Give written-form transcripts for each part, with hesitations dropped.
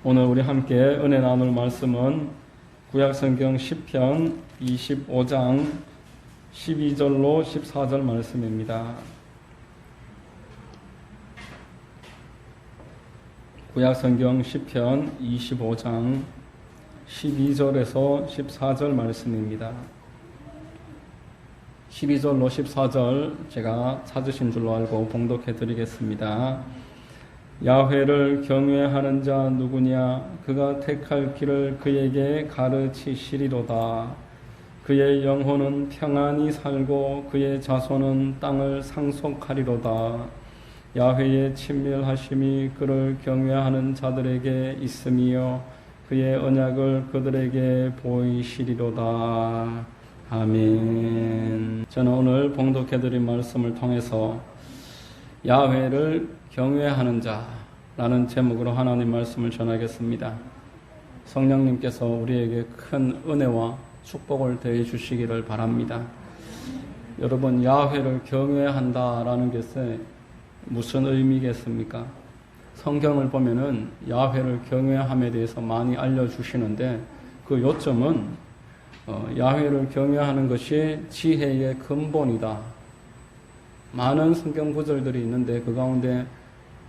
오늘 우리 함께 은혜 나눌 말씀은 구약성경 시편 25장 12절로 14절 말씀입니다. 구약성경 시편 25장 12절에서 14절 말씀입니다. 12절로 14절 제가 찾으신 줄로 알고 봉독해 드리겠습니다. 야훼를 경외하는 자 누구냐? 그가 택할 길을 그에게 가르치시리로다. 그의 영혼은 평안히 살고 그의 자손은 땅을 상속하리로다. 야훼의 친밀하심이 그를 경외하는 자들에게 있으며 그의 언약을 그들에게 보이시리로다. 아멘. 저는 오늘 봉독해드린 말씀을 통해서 야훼를 경외하는 자라는 제목으로 하나님 말씀을 전하겠습니다. 성령님께서 우리에게 큰 은혜와 축복을 더해 주시기를 바랍니다. 여러분, 야훼를 경외한다라는 것에 무슨 의미겠습니까? 성경을 보면은 야훼를 경외함에 대해서 많이 알려주시는데 그 요점은 야훼를 경외하는 것이 지혜의 근본이다. 많은 성경 구절들이 있는데 그 가운데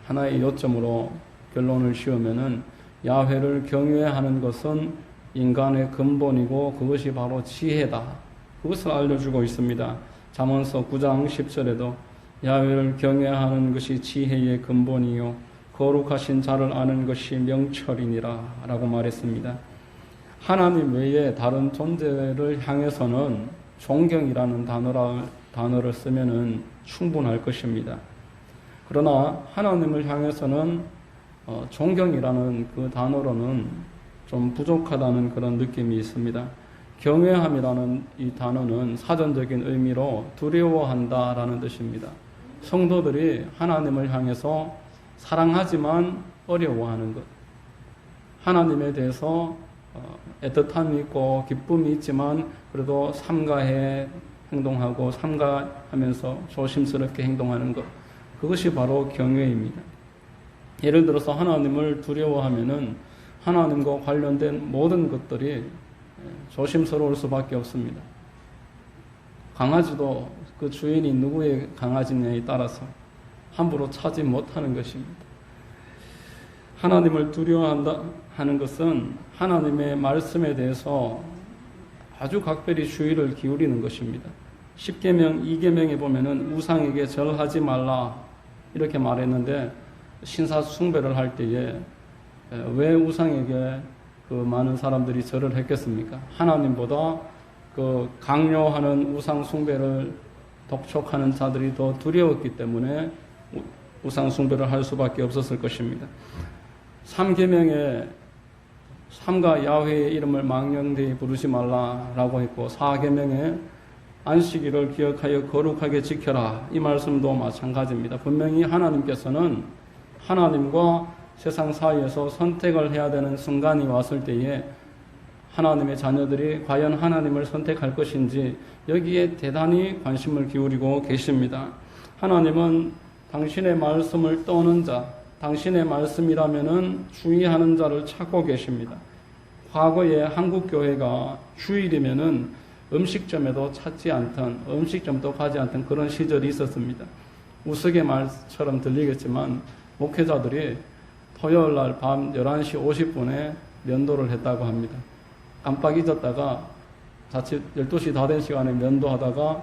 하나의 요점으로 결론을 지으면은 야훼를 경외하는 것은 인간의 근본이고 그것이 바로 지혜다. 그것을 알려주고 있습니다. 잠언서 9장 10절에도 야훼를 경외하는 것이 지혜의 근본이요 거룩하신 자를 아는 것이 명철이니라 라고 말했습니다. 하나님 외에 다른 존재를 향해서는 존경이라는 단어를 쓰면은 충분할 것입니다. 그러나 하나님을 향해서는 존경이라는 그 단어로는 좀 부족하다는 그런 느낌이 있습니다. 경외함이라는 이 단어는 사전적인 의미로 두려워한다라는 뜻입니다. 성도들이 하나님을 향해서 사랑하지만 어려워하는 것. 하나님에 대해서 애틋함이 있고 기쁨이 있지만 그래도 삼가해 행동하고 삼가하면서 조심스럽게 행동하는 것. 그것이 바로 경외입니다. 예를 들어서 하나님을 두려워하면은 하나님과 관련된 모든 것들이 조심스러울 수밖에 없습니다. 강아지도 그 주인이 누구의 강아지냐에 따라서 함부로 차지 못하는 것입니다. 하나님을 두려워한다 하는 것은 하나님의 말씀에 대해서 아주 각별히 주의를 기울이는 것입니다. 10계명 2계명에 보면은 우상에게 절하지 말라 이렇게 말했는데 신사 숭배를 할 때에 왜 우상에게 그 많은 사람들이 절을 했겠습니까? 하나님보다 그 강요하는 우상 숭배를 독촉하는 자들이 더 두려웠기 때문에 우상 숭배를 할 수밖에 없었을 것입니다. 3계명에 삼가 야훼의 이름을 망령되이 부르지 말라라고 했고 4계명에 안식일을 기억하여 거룩하게 지켜라 이 말씀도 마찬가지입니다. 분명히 하나님께서는 하나님과 세상 사이에서 선택을 해야 되는 순간이 왔을 때에 하나님의 자녀들이 과연 하나님을 선택할 것인지 여기에 대단히 관심을 기울이고 계십니다. 하나님은 당신의 말씀을 떠는 자, 당신의 말씀이라면은 주의하는 자를 찾고 계십니다. 과거에 한국 교회가 주일이면은 음식점에도 찾지 않던, 음식점도 가지 않던 그런 시절이 있었습니다. 우스갯말처럼 들리겠지만 목회자들이 토요일 날 밤 11시 50분에 면도를 했다고 합니다. 깜빡 잊었다가 자칫 12시 다 된 시간에 면도하다가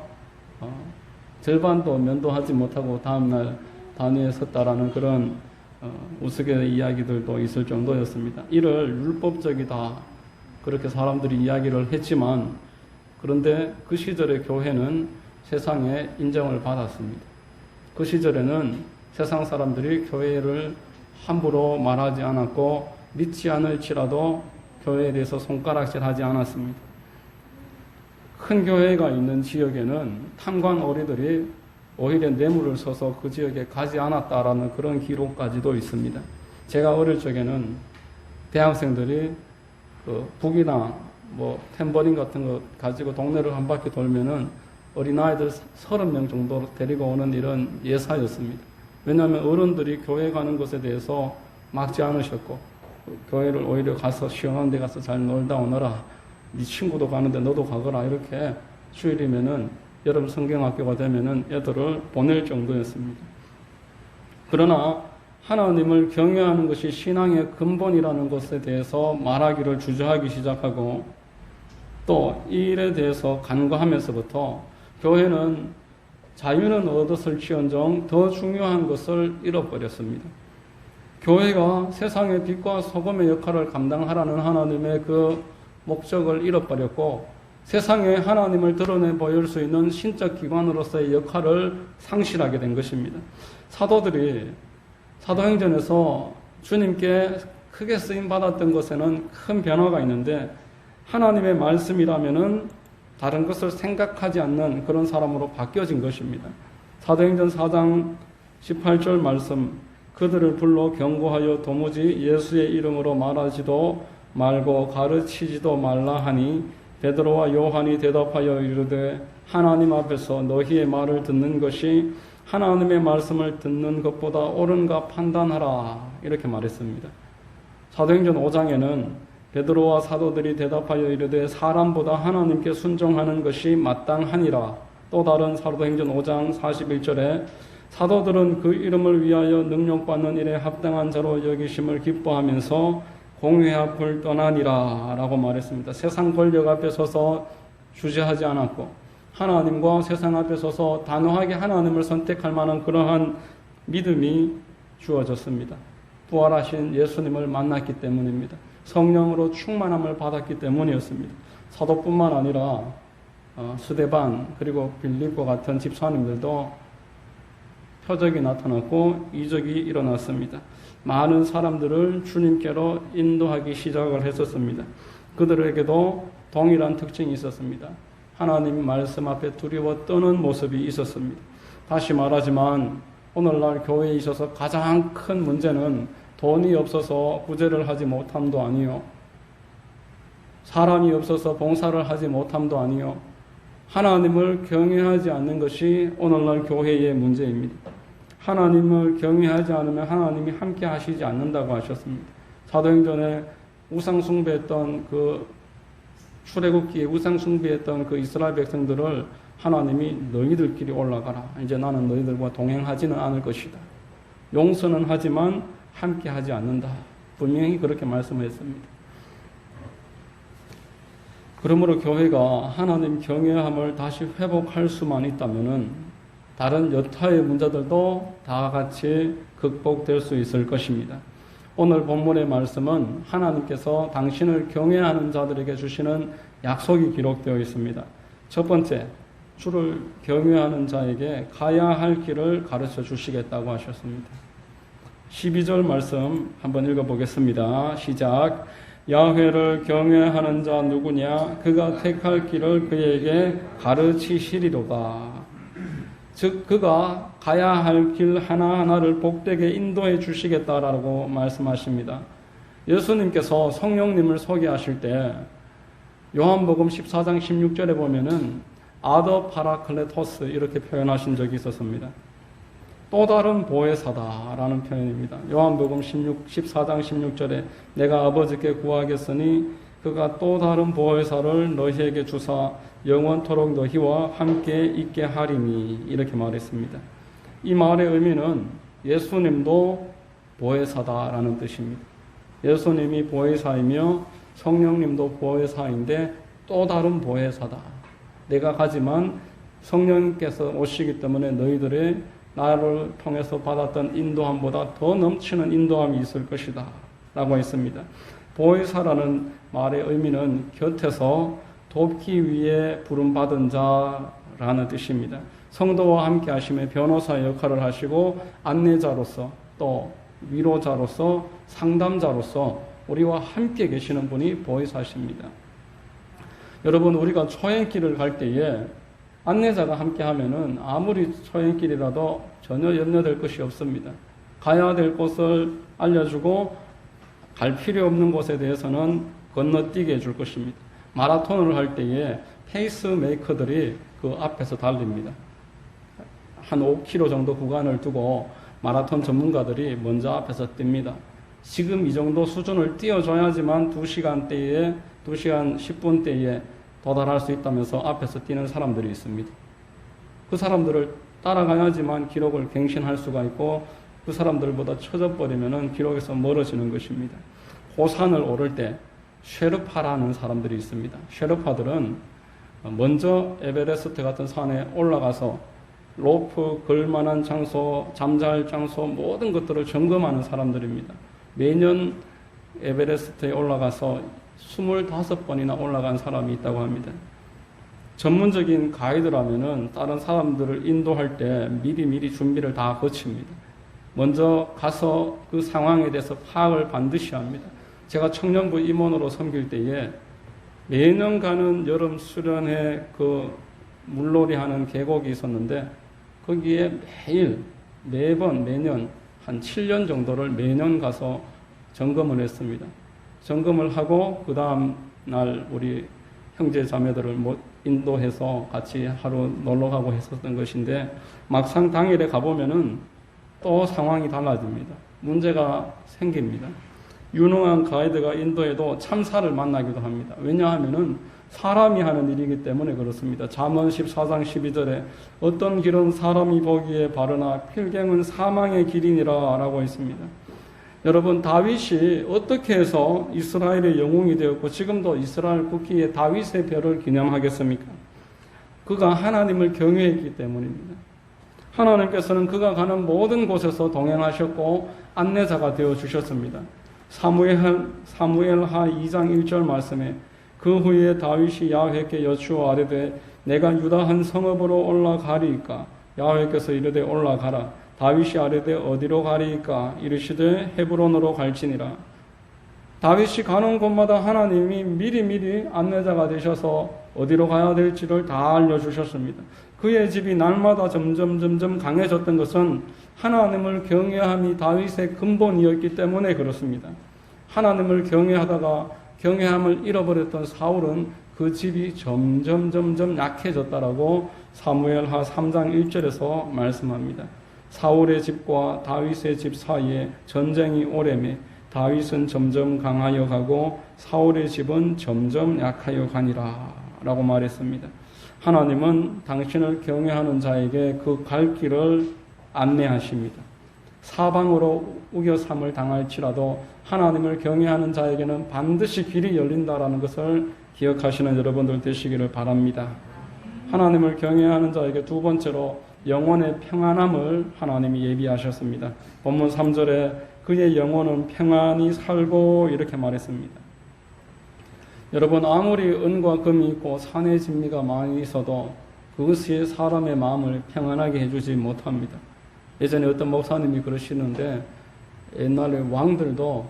절반도 면도하지 못하고 다음날 단위에 섰다라는 그런 우스갯 이야기들도 있을 정도였습니다. 이를 율법적이다 그렇게 사람들이 이야기를 했지만 그런데 그 시절의 교회는 세상에 인정을 받았습니다. 그 시절에는 세상 사람들이 교회를 함부로 말하지 않았고 믿지 않을지라도 교회에 대해서 손가락질하지 않았습니다. 큰 교회가 있는 지역에는 탐관 오리들이 오히려 뇌물을 써서 그 지역에 가지 않았다라는 그런 기록까지도 있습니다. 제가 어릴 적에는 대학생들이 그 북이나 탬버린 같은 거 가지고 동네를 한 바퀴 돌면은 어린아이들 30명 정도 데리고 오는 이런 예사였습니다. 왜냐하면 어른들이 교회 가는 것에 대해서 막지 않으셨고 교회를 오히려 가서 시원한 데 가서 잘 놀다 오너라. 네 친구도 가는데 너도 가거라. 이렇게 주일이면은 여름 성경학교가 되면은 애들을 보낼 정도였습니다. 그러나 하나님을 경외하는 것이 신앙의 근본이라는 것에 대해서 말하기를 주저하기 시작하고 또 이 일에 대해서 간과하면서부터 교회는 자유는 얻었을지언정 더 중요한 것을 잃어버렸습니다. 교회가 세상의 빛과 소금의 역할을 감당하라는 하나님의 그 목적을 잃어버렸고 세상에 하나님을 드러내 보일 수 있는 신적 기관으로서의 역할을 상실하게 된 것입니다. 사도들이 사도행전에서 주님께 크게 쓰임받았던 것에는 큰 변화가 있는데 하나님의 말씀이라면은 다른 것을 생각하지 않는 그런 사람으로 바뀌어진 것입니다. 사도행전 4장 18절 말씀, 그들을 불러 경고하여 도무지 예수의 이름으로 말하지도 말고 가르치지도 말라 하니 베드로와 요한이 대답하여 이르되 하나님 앞에서 너희의 말을 듣는 것이 하나님의 말씀을 듣는 것보다 옳은가 판단하라, 이렇게 말했습니다. 사도행전 5장에는 베드로와 사도들이 대답하여 이르되 사람보다 하나님께 순종하는 것이 마땅하니라. 또 다른 사도행전 5장 41절에 사도들은 그 이름을 위하여 능력받는 일에 합당한 자로 여기심을 기뻐하면서 공회 앞을 떠나니라 라고 말했습니다. 세상 권력 앞에 서서 주저하지 않았고 하나님과 세상 앞에 서서 단호하게 하나님을 선택할 만한 그러한 믿음이 주어졌습니다. 부활하신 예수님을 만났기 때문입니다. 성령으로 충만함을 받았기 때문이었습니다. 사도뿐만 아니라 스데반 그리고 빌립과 같은 집사님들도 표적이 나타났고 이적이 일어났습니다. 많은 사람들을 주님께로 인도하기 시작을 했었습니다. 그들에게도 동일한 특징이 있었습니다. 하나님 말씀 앞에 두려워 떠는 모습이 있었습니다. 다시 말하지만 오늘날 교회에 있어서 가장 큰 문제는 돈이 없어서 구제를 하지 못함도 아니요, 사람이 없어서 봉사를 하지 못함도 아니요, 하나님을 경외하지 않는 것이 오늘날 교회의 문제입니다. 하나님을 경외하지 않으면 하나님이 함께 하시지 않는다고 하셨습니다. 사도행전에 우상숭배했던 그 출애굽기에 우상숭배했던 그 이스라엘 백성들을 하나님이 너희들끼리 올라가라. 이제 나는 너희들과 동행하지는 않을 것이다. 용서는 하지만 함께 하지 않는다. 분명히 그렇게 말씀했습니다. 그러므로 교회가 하나님 경외함을 다시 회복할 수만 있다면은 다른 여타의 문제들도 다 같이 극복될 수 있을 것입니다. 오늘 본문의 말씀은 하나님께서 당신을 경외하는 자들에게 주시는 약속이 기록되어 있습니다. 첫 번째, 주를 경외하는 자에게 가야 할 길을 가르쳐 주시겠다고 하셨습니다. 12절 말씀 한번 읽어보겠습니다. 시작. 야훼를 경외하는 자 누구냐? 그가 택할 길을 그에게 가르치시리로다. 즉 그가 가야 할 길 하나하나를 복되게 인도해 주시겠다라고 말씀하십니다. 예수님께서 성령님을 소개하실 때 요한복음 14장 16절에 보면은 아더 파라클레토스 이렇게 표현하신 적이 있었습니다. 또 다른 보혜사다라는 표현입니다. 요한복음 14장 16절에 내가 아버지께 구하겠으니 그가 또 다른 보혜사를 너희에게 주사 영원토록 너희와 함께 있게 하리니, 이렇게 말했습니다. 이 말의 의미는 예수님도 보혜사다라는 뜻입니다. 예수님이 보혜사이며 성령님도 보혜사인데 또 다른 보혜사다. 내가 가지만 성령님께서 오시기 때문에 너희들의 나를 통해서 받았던 인도함보다 더 넘치는 인도함이 있을 것이다 라고 했습니다. 보혜사라는 말의 의미는 곁에서 돕기 위해 부름받은 자라는 뜻입니다. 성도와 함께 하시며 변호사 역할을 하시고 안내자로서 또 위로자로서 상담자로서 우리와 함께 계시는 분이 보혜사십니다. 여러분, 우리가 초행길을 갈 때에 안내자가 함께 하면은 아무리 초행길이라도 전혀 염려될 것이 없습니다. 가야 될 곳을 알려주고 갈 필요 없는 곳에 대해서는 건너뛰게 해줄 것입니다. 마라톤을 할 때에 페이스메이커들이 그 앞에서 달립니다. 한 5km 정도 구간을 두고 마라톤 전문가들이 먼저 앞에서 뜁니다. 지금 이 정도 수준을 띄워줘야지만 2시간 10분대에 도달할 수 있다면서 앞에서 뛰는 사람들이 있습니다. 그 사람들을 따라가야지만 기록을 갱신할 수가 있고 그 사람들보다 처져버리면 기록에서 멀어지는 것입니다. 호산을 오를 때 쉐르파라는 사람들이 있습니다. 쉐르파들은 먼저 에베레스트 같은 산에 올라가서 로프 걸만한 장소, 잠잘 장소 모든 것들을 점검하는 사람들입니다. 매년 에베레스트에 올라가서 25번이나 올라간 사람이 있다고 합니다. 전문적인 가이드라면은 다른 사람들을 인도할 때 미리 준비를 다 거칩니다. 먼저 가서 그 상황에 대해서 파악을 반드시 합니다. 제가 청년부 임원으로 섬길 때에 매년 가는 여름 수련회 그 물놀이 하는 계곡이 있었는데 거기에 매년 한 7년 정도를 매년 가서 점검을 했습니다. 점검을 하고 그 다음 날 우리 형제 자매들을 인도해서 같이 하루 놀러 가고 했었던 것인데 막상 당일에 가보면은 또 상황이 달라집니다. 문제가 생깁니다. 유능한 가이드가 인도에도 참사를 만나기도 합니다. 왜냐하면은 사람이 하는 일이기 때문에 그렇습니다. 잠언 14장 12절에 어떤 길은 사람이 보기에 바르나 필경은 사망의 길이니라 라고 했습니다. 여러분, 다윗이 어떻게 해서 이스라엘의 영웅이 되었고 지금도 이스라엘 국기에 다윗의 별을 기념하겠습니까? 그가 하나님을 경외했기 때문입니다. 하나님께서는 그가 가는 모든 곳에서 동행하셨고 안내자가 되어주셨습니다. 사무엘하 2장 1절 말씀에 그 후에 다윗이 야훼께 여쭈어 아뢰되 내가 유다 한 성읍으로 올라가리이까? 야훼께서 이르되 올라가라. 다윗이 아뢰되 어디로 가리이까? 이르시되 헤브론으로 갈지니라. 다윗이 가는 곳마다 하나님이 미리 안내자가 되셔서 어디로 가야 될지를 다 알려주셨습니다. 그의 집이 날마다 점점 강해졌던 것은 하나님을 경외함이 다윗의 근본이었기 때문에 그렇습니다. 하나님을 경외하다가 경외함을 잃어버렸던 사울은 그 집이 점점 약해졌다라고 사무엘하 3장 1절에서 말씀합니다. 사울의 집과 다윗의 집 사이에 전쟁이 오래매 다윗은 점점 강하여 가고 사울의 집은 점점 약하여 가니라 라고 말했습니다. 하나님은 당신을 경외하는 자에게 그 갈 길을 안내하십니다. 사방으로 우겨삼을 당할지라도 하나님을 경외하는 자에게는 반드시 길이 열린다라는 것을 기억하시는 여러분들 되시기를 바랍니다. 하나님을 경외하는 자에게 두 번째로 영혼의 평안함을 하나님이 예비하셨습니다. 본문 3절에 그의 영혼은 평안히 살고 이렇게 말했습니다. 여러분, 아무리 은과 금이 있고 산의 진미가 많이 있어도 그것이 사람의 마음을 평안하게 해주지 못합니다. 예전에 어떤 목사님이 그러시는데 옛날에 왕들도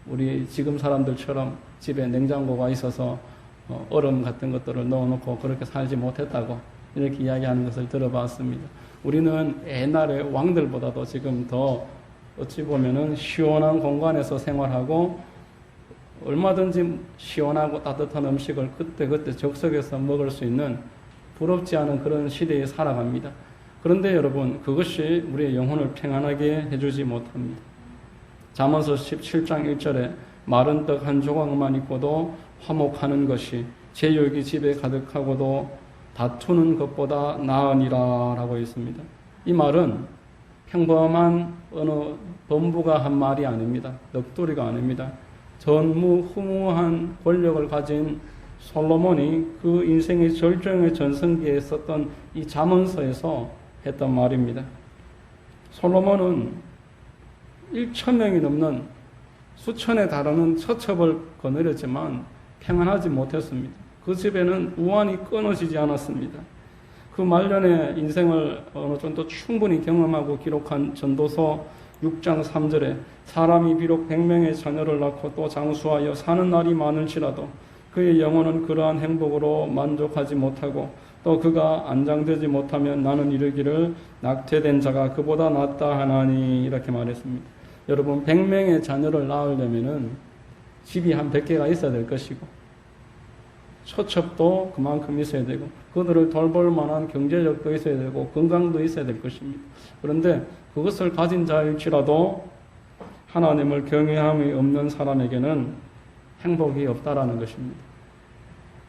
우리 지금 사람들처럼 집에 냉장고가 있어서 얼음 같은 것들을 넣어놓고 그렇게 살지 못했다고 이렇게 이야기하는 것을 들어봤습니다. 우리는 옛날에 왕들보다도 지금 더 어찌 보면은 시원한 공간에서 생활하고 얼마든지 시원하고 따뜻한 음식을 그때 적석에서 먹을 수 있는 부럽지 않은 그런 시대에 살아갑니다. 그런데 여러분, 그것이 우리의 영혼을 평안하게 해주지 못합니다. 잠언서 17장 1절에 마른 떡 한 조각만 있고도 화목하는 것이 제육이 집에 가득하고도 다투는 것보다 나으니라 라고 있습니다. 이 말은 평범한 어느 범부가 한 말이 아닙니다. 넋두리가 아닙니다. 전무후무한 권력을 가진 솔로몬이 그 인생의 절정의 전성기에 썼던 이 잠언서에서 했던 말입니다. 솔로몬은 1,000명이 넘는 수천에 달하는 처첩을 거느렸지만 평안하지 못했습니다. 그 집에는 우환이 끊어지지 않았습니다. 그 말년의 인생을 어느 정도 충분히 경험하고 기록한 전도서 6장 3절에 사람이 비록 100명의 자녀를 낳고 또 장수하여 사는 날이 많을지라도 그의 영혼은 그러한 행복으로 만족하지 못하고 또 그가 안장되지 못하면 나는 이르기를 낙태된 자가 그보다 낫다 하나니 이렇게 말했습니다. 여러분, 100명의 자녀를 낳으려면은 집이 한 100개가 있어야 될 것이고 처첩도 그만큼 있어야 되고 그들을 돌볼 만한 경제력도 있어야 되고 건강도 있어야 될 것입니다. 그런데 그것을 가진 자일지라도 하나님을 경외함이 없는 사람에게는 행복이 없다라는 것입니다.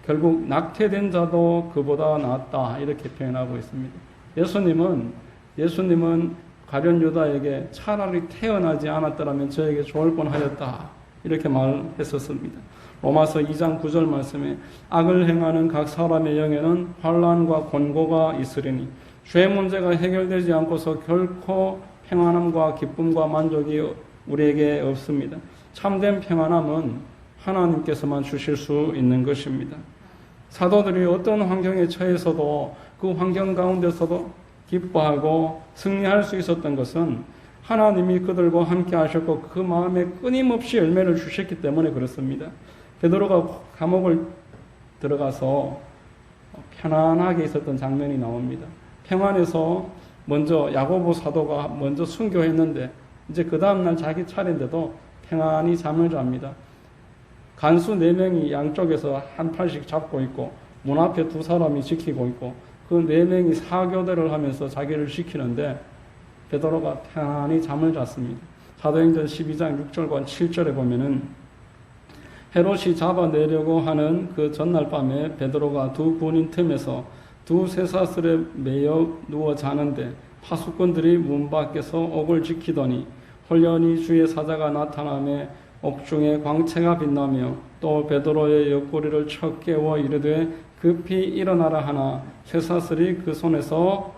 결국 낙태된 자도 그보다 낫다 이렇게 표현하고 있습니다. 예수님은 가룟 유다에게 차라리 태어나지 않았더라면 저에게 좋을 뻔하였다 이렇게 말했었습니다. 로마서 2장 9절 말씀에 악을 행하는 각 사람의 영에는 환난과 곤고가 있으리니 죄 문제가 해결되지 않고서 결코 평안함과 기쁨과 만족이 우리에게 없습니다. 참된 평안함은 하나님께서만 주실 수 있는 것입니다. 사도들이 어떤 환경에 처해서도 그 환경 가운데서도 기뻐하고 승리할 수 있었던 것은 하나님이 그들과 함께 하셨고 그 마음에 끊임없이 열매를 주셨기 때문에 그렇습니다. 베드로가 감옥을 들어가서 편안하게 있었던 장면이 나옵니다. 평안해서 먼저 야고보 사도가 먼저 순교했는데 이제 그 다음날 자기 차례인데도 평안히 잠을 잡니다. 간수 4명이 양쪽에서 한 팔씩 잡고 있고 문 앞에 2사람이 지키고 있고 그 4명이 사교대를 하면서 자기를 지키는데 베드로가 편안히 잠을 잤습니다. 사도행전 12장 6절과 7절에 보면은 헤롯이 잡아내려고 하는 그 전날 밤에 베드로가 2 군인 틈에서 2 쇠사슬에 매여 누워 자는데 파수꾼들이 문 밖에서 옥을 지키더니 홀연히 주의 사자가 나타나며 옥중에 광채가 빛나며 또 베드로의 옆구리를 쳐 깨워 이르되 급히 일어나라 하나 쇠사슬이 그 손에서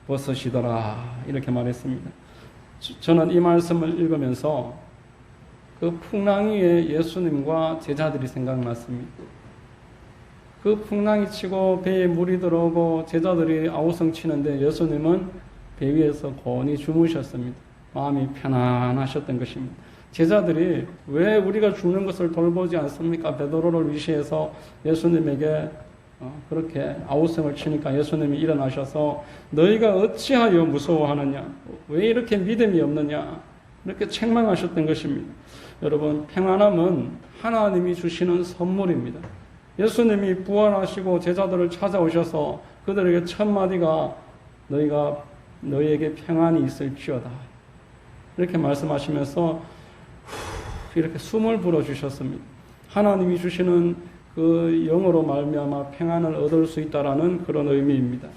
벗어지더라 이렇게 말했습니다. 저는 이 말씀을 읽으면서 그 풍랑 위에 예수님과 제자들이 생각났습니다. 그 풍랑이 치고 배에 물이 들어오고 제자들이 아우성 치는데 예수님은 배 위에서 곤히 주무셨습니다. 마음이 편안하셨던 것입니다. 제자들이 왜 우리가 죽는 것을 돌보지 않습니까? 베드로를 위시해서 예수님에게 그렇게 아우성을 치니까 예수님이 일어나셔서 너희가 어찌하여 무서워하느냐? 왜 이렇게 믿음이 없느냐? 이렇게 책망하셨던 것입니다. 여러분, 평안함은 하나님이 주시는 선물입니다. 예수님이 부활하시고 제자들을 찾아오셔서 그들에게 첫 마디가 너희에게 평안이 있을지어다 이렇게 말씀하시면서 이렇게 숨을 불어주셨습니다. 하나님이 주시는 그 영으로 말미암아 평안을 얻을 수 있다라는 그런 의미입니다.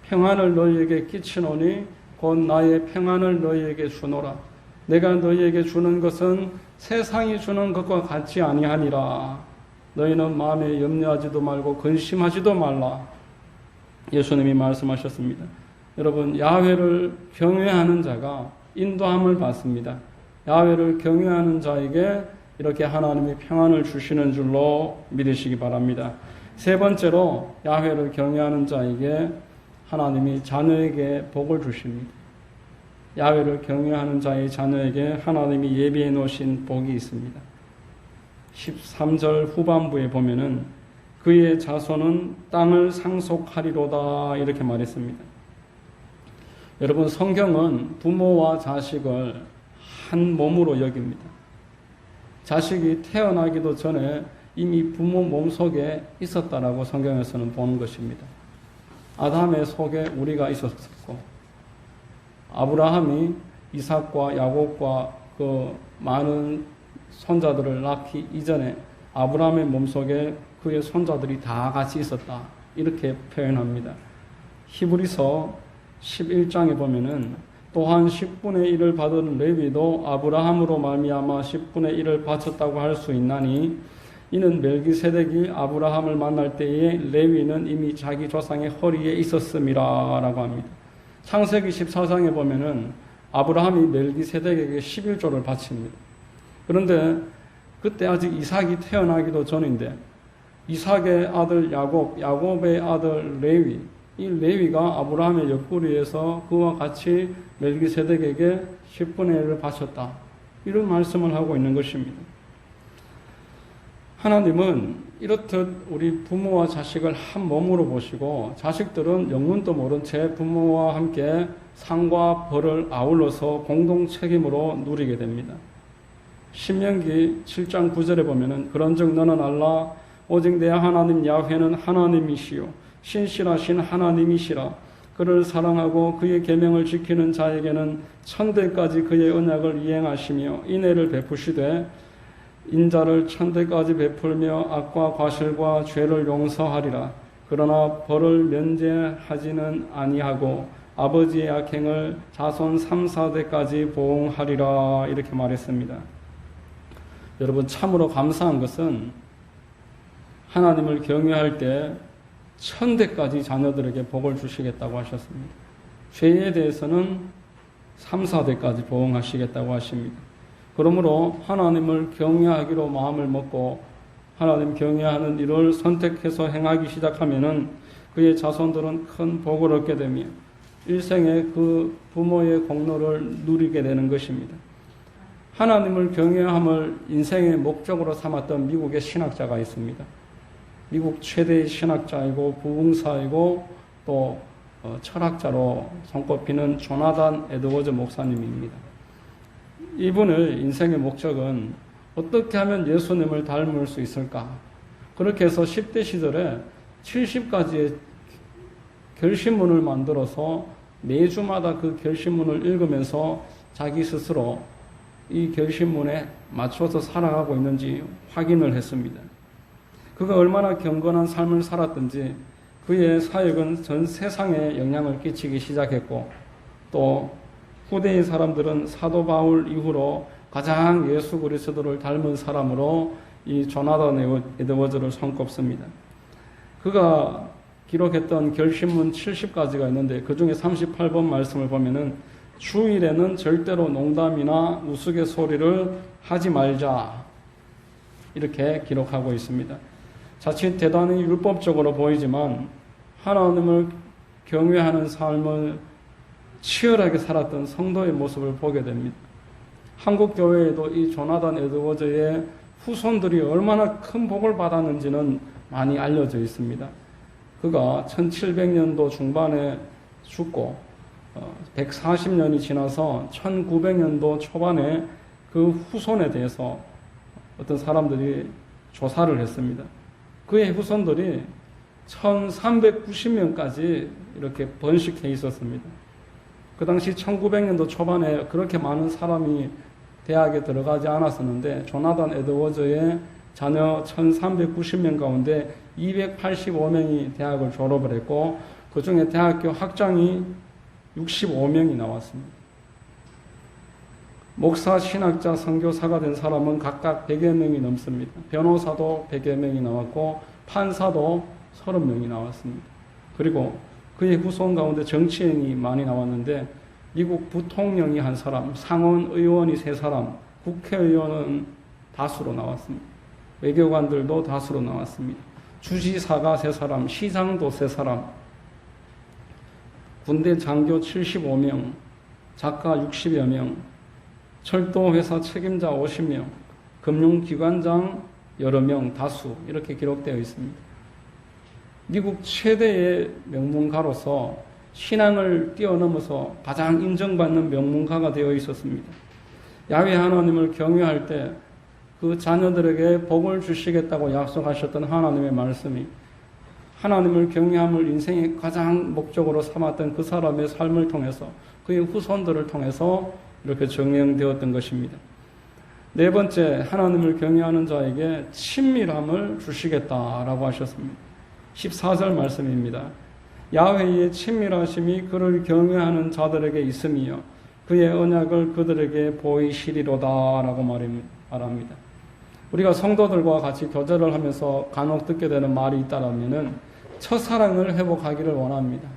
평안을 너희에게 끼치노니 곧 나의 평안을 너희에게 주노라. 내가 너희에게 주는 것은 세상이 주는 것과 같지 아니하니라. 너희는 마음에 염려하지도 말고 근심하지도 말라. 예수님이 말씀하셨습니다. 여러분, 야훼를 경외하는 자가 인도함을 받습니다. 야훼를 경외하는 자에게 이렇게 하나님이 평안을 주시는 줄로 믿으시기 바랍니다. 세 번째로 야훼를 경외하는 자에게 하나님이 자녀에게 복을 주십니다. 야훼를 경외하는 자의 자녀에게 하나님이 예비해 놓으신 복이 있습니다. 13절 후반부에 보면은 그의 자손은 땅을 상속하리로다 이렇게 말했습니다. 여러분, 성경은 부모와 자식을 한 몸으로 여깁니다. 자식이 태어나기도 전에 이미 부모 몸속에 있었다라고 성경에서는 보는 것입니다. 아담의 속에 우리가 있었고 아브라함이 이삭과 야곱과 그 많은 손자들을 낳기 이전에 아브라함의 몸속에 그의 손자들이 다 같이 있었다 이렇게 표현합니다. 히브리서 11장에 보면은 또한 10분의 1을 받은 레위도 아브라함으로 말미암아 10분의 1을 바쳤다고 할 수 있나니 이는 멜기세덱이 아브라함을 만날 때에 레위는 이미 자기 조상의 허리에 있었음이라 라고 합니다. 창세기 14장에 보면은 아브라함이 멜기세덱에게 11조를 바칩니다. 그런데 그때 아직 이삭이 태어나기도 전인데 이삭의 아들 야곱, 야곱의 아들 레위, 이 레위가 아브라함의 옆구리에서 그와 같이 멜기세덱에게 10분의 1을 바쳤다. 이런 말씀을 하고 있는 것입니다. 하나님은 이렇듯 우리 부모와 자식을 한 몸으로 보시고 자식들은 영문도 모른 제 부모와 함께 상과 벌을 아울러서 공동 책임으로 누리게 됩니다. 신명기 7장 9절에 보면은 그런즉 너는 알라 오직 내 하나님 야훼는 하나님이시요 신실하신 하나님이시라 그를 사랑하고 그의 계명을 지키는 자에게는 천대까지 그의 언약을 이행하시며 인애를 베푸시되 인자를 천대까지 베풀며 악과 과실과 죄를 용서하리라. 그러나 벌을 면제하지는 아니하고 아버지의 악행을 자손 3, 4대까지 보응하리라. 이렇게 말했습니다. 여러분, 참으로 감사한 것은 하나님을 경외할 때 천대까지 자녀들에게 복을 주시겠다고 하셨습니다. 죄에 대해서는 3, 4대까지 보응하시겠다고 하십니다. 그러므로 하나님을 경외하기로 마음을 먹고 하나님 경외하는 일을 선택해서 행하기 시작하면은 그의 자손들은 큰 복을 얻게 되며 일생에 그 부모의 공로를 누리게 되는 것입니다. 하나님을 경외함을 인생의 목적으로 삼았던 미국의 신학자가 있습니다. 미국 최대의 신학자이고 부흥사이고 또 철학자로 손꼽히는 조나단 에드워즈 목사님입니다. 이분의 인생의 목적은 어떻게 하면 예수님을 닮을 수 있을까? 그렇게 해서 10대 시절에 70가지의 결심문을 만들어서 매주마다 그 결심문을 읽으면서 자기 스스로 이 결심문에 맞춰서 살아가고 있는지 확인을 했습니다. 그가 얼마나 경건한 삶을 살았든지 그의 사역은 전 세상에 영향을 끼치기 시작했고 또 후대의 사람들은 사도 바울 이후로 가장 예수 그리스도를 닮은 사람으로 이 조나단 에드워즈를 손꼽습니다. 그가 기록했던 결심문 70가지가 있는데 그 중에 38번 말씀을 보면은 주일에는 절대로 농담이나 우스갯소리를 하지 말자 이렇게 기록하고 있습니다. 자칫 대단히 율법적으로 보이지만 하나님을 경외하는 삶을 치열하게 살았던 성도의 모습을 보게 됩니다. 한국 교회에도 이 조나단 에드워즈의 후손들이 얼마나 큰 복을 받았는지는 많이 알려져 있습니다. 그가 1700년도 중반에 죽고 140년이 지나서 1900년도 초반에 그 후손에 대해서 어떤 사람들이 조사를 했습니다. 그의 후손들이 1390명까지 이렇게 번식해 있었습니다. 그 당시 1900년도 초반에 그렇게 많은 사람이 대학에 들어가지 않았었는데 조나단 에드워즈의 자녀 1390명 가운데 285명이 대학을 졸업을 했고 그 중에 대학교 학장이 65명이 나왔습니다. 목사, 신학자, 선교사가 된 사람은 각각 100여 명이 넘습니다. 변호사도 100여 명이 나왔고 판사도 30명이 나왔습니다. 그리고 그의 후손 가운데 정치인이 많이 나왔는데 미국 부통령이 한 사람, 상원 의원이 3사람, 국회의원은 다수로 나왔습니다. 외교관들도 다수로 나왔습니다. 주지사가 3사람, 시장도 3사람, 군대 장교 75명, 작가 60여 명, 철도회사 책임자 50명, 금융기관장 여러 명, 다수 이렇게 기록되어 있습니다. 미국 최대의 명문가로서 신앙을 뛰어넘어서 가장 인정받는 명문가가 되어 있었습니다. 야훼 하나님을 경외할 때 그 자녀들에게 복을 주시겠다고 약속하셨던 하나님의 말씀이 하나님을 경외함을 인생의 가장 목적으로 삼았던 그 사람의 삶을 통해서 그의 후손들을 통해서 이렇게 정령되었던 것입니다. 네 번째, 하나님을 경외하는 자에게 친밀함을 주시겠다라고 하셨습니다. 14절 말씀입니다. 야훼의 친밀하심이 그를 경외하는 자들에게 있으며 그의 언약을 그들에게 보이시리로다라고 말합니다. 우리가 성도들과 같이 교제를 하면서 간혹 듣게 되는 말이 있다라면은 첫사랑을 회복하기를 원합니다.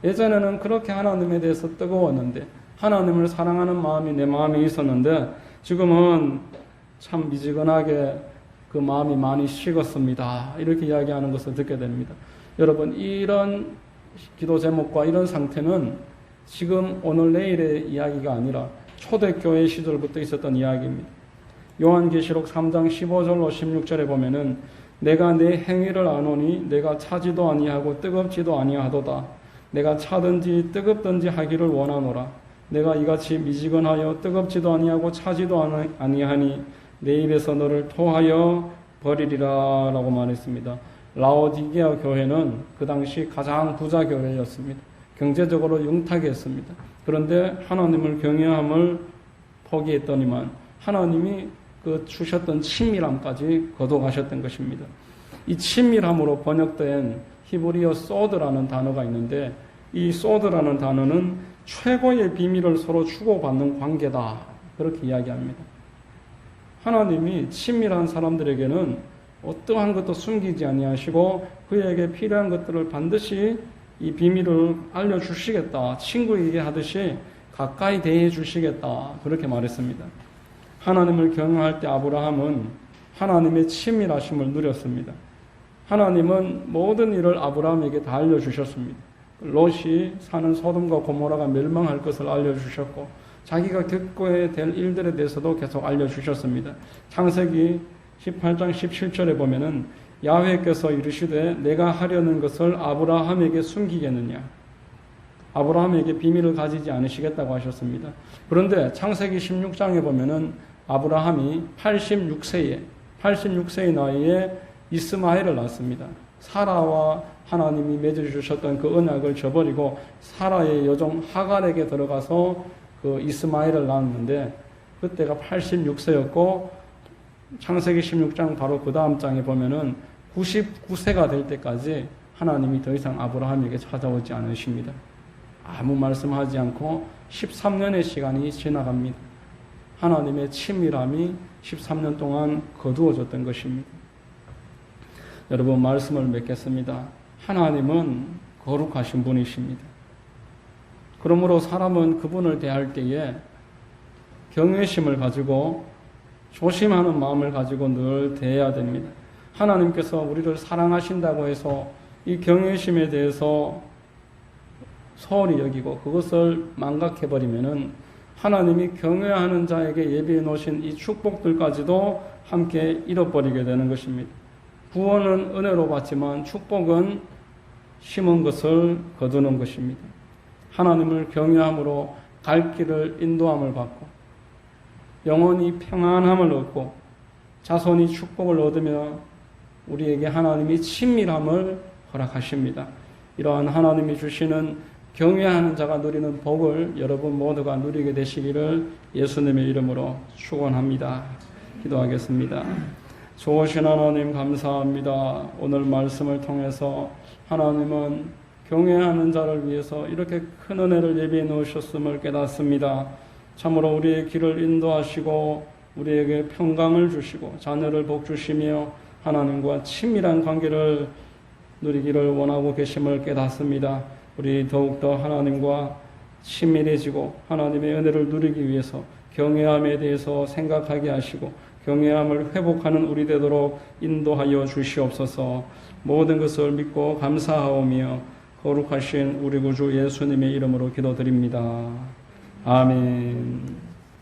예전에는 그렇게 하나님에 대해서 뜨거웠는데 하나님을 사랑하는 마음이 내 마음에 있었는데 지금은 참 미지근하게 그 마음이 많이 식었습니다. 이렇게 이야기하는 것을 듣게 됩니다. 여러분, 이런 기도 제목과 이런 상태는 지금 오늘 내일의 이야기가 아니라 초대교회 시절부터 있었던 이야기입니다. 요한계시록 3장 15절로 16절에 보면은 내가 내 행위를 아노니 내가 차지도 아니하고 뜨겁지도 아니하도다. 내가 차든지 뜨겁든지 하기를 원하노라. 내가 이같이 미지근하여 뜨겁지도 아니하고 차지도 아니하니 내 입에서 너를 토하여 버리리라 라고 말했습니다. 라오디게아 교회는 그 당시 가장 부자 교회였습니다. 경제적으로 융탁했습니다. 그런데 하나님을 경외함을 포기했더니만 하나님이 그 주셨던 친밀함까지 거둬가셨던 것입니다. 이 친밀함으로 번역된 히브리어 소드라는 단어가 있는데, 이 소드라는 단어는 최고의 비밀을 서로 주고받는 관계다, 그렇게 이야기합니다. 하나님이 친밀한 사람들에게는 어떠한 것도 숨기지 아니하시고 그에게 필요한 것들을 반드시 이 비밀을 알려주시겠다, 친구에게 하듯이 가까이 대해 주시겠다, 그렇게 말했습니다. 하나님을 경외할 때 아브라함은 하나님의 친밀하심을 누렸습니다. 하나님은 모든 일을 아브라함에게 다 알려주셨습니다. 롯이 사는 소돔과 고모라가 멸망할 것을 알려주셨고, 자기가 겪어야 될 일들에 대해서도 계속 알려주셨습니다. 창세기 18장 17절에 보면은 야훼께서 이르시되 내가 하려는 것을 아브라함에게 숨기겠느냐, 아브라함에게 비밀을 가지지 않으시겠다고 하셨습니다. 그런데 창세기 16장에 보면은 아브라함이 86세의 나이에 이스마엘을 낳습니다. 사라와 하나님이 맺어주셨던 그 언약을 저버리고 사라의 여종 하갈에게 들어가서 그 이스마엘을 낳았는데, 그때가 86세였고 창세기 16장 바로 그 다음 장에 보면은 99세가 될 때까지 하나님이 더 이상 아브라함에게 찾아오지 않으십니다. 아무 말씀하지 않고 13년의 시간이 지나갑니다. 하나님의 친밀함이 13년 동안 거두어졌던 것입니다. 여러분, 말씀을 맺겠습니다. 하나님은 거룩하신 분이십니다. 그러므로 사람은 그분을 대할 때에 경외심을 가지고 조심하는 마음을 가지고 늘 대해야 됩니다. 하나님께서 우리를 사랑하신다고 해서 이 경외심에 대해서 소홀히 여기고 그것을 망각해버리면은 하나님이 경외하는 자에게 예비해 놓으신 이 축복들까지도 함께 잃어버리게 되는 것입니다. 구원은 은혜로 받지만 축복은 심은 것을 거두는 것입니다. 하나님을 경외함으로 갈 길을 인도함을 받고 영원히 평안함을 얻고 자손이 축복을 얻으며 우리에게 하나님이 친밀함을 허락하십니다. 이러한 하나님이 주시는 경외하는 자가 누리는 복을 여러분 모두가 누리게 되시기를 예수님의 이름으로 축원합니다. 기도하겠습니다. 좋으신 하나님, 감사합니다. 오늘 말씀을 통해서 하나님은 경외하는 자를 위해서 이렇게 큰 은혜를 예비해 놓으셨음을 깨닫습니다. 참으로 우리의 길을 인도하시고 우리에게 평강을 주시고 자녀를 복주시며 하나님과 친밀한 관계를 누리기를 원하고 계심을 깨닫습니다. 우리 더욱더 하나님과 친밀해지고 하나님의 은혜를 누리기 위해서 경외함에 대해서 생각하게 하시고 경외함을 회복하는 우리 되도록 인도하여 주시옵소서. 모든 것을 믿고 감사하오며 거룩하신 우리 구주 예수님의 이름으로 기도드립니다. 아멘.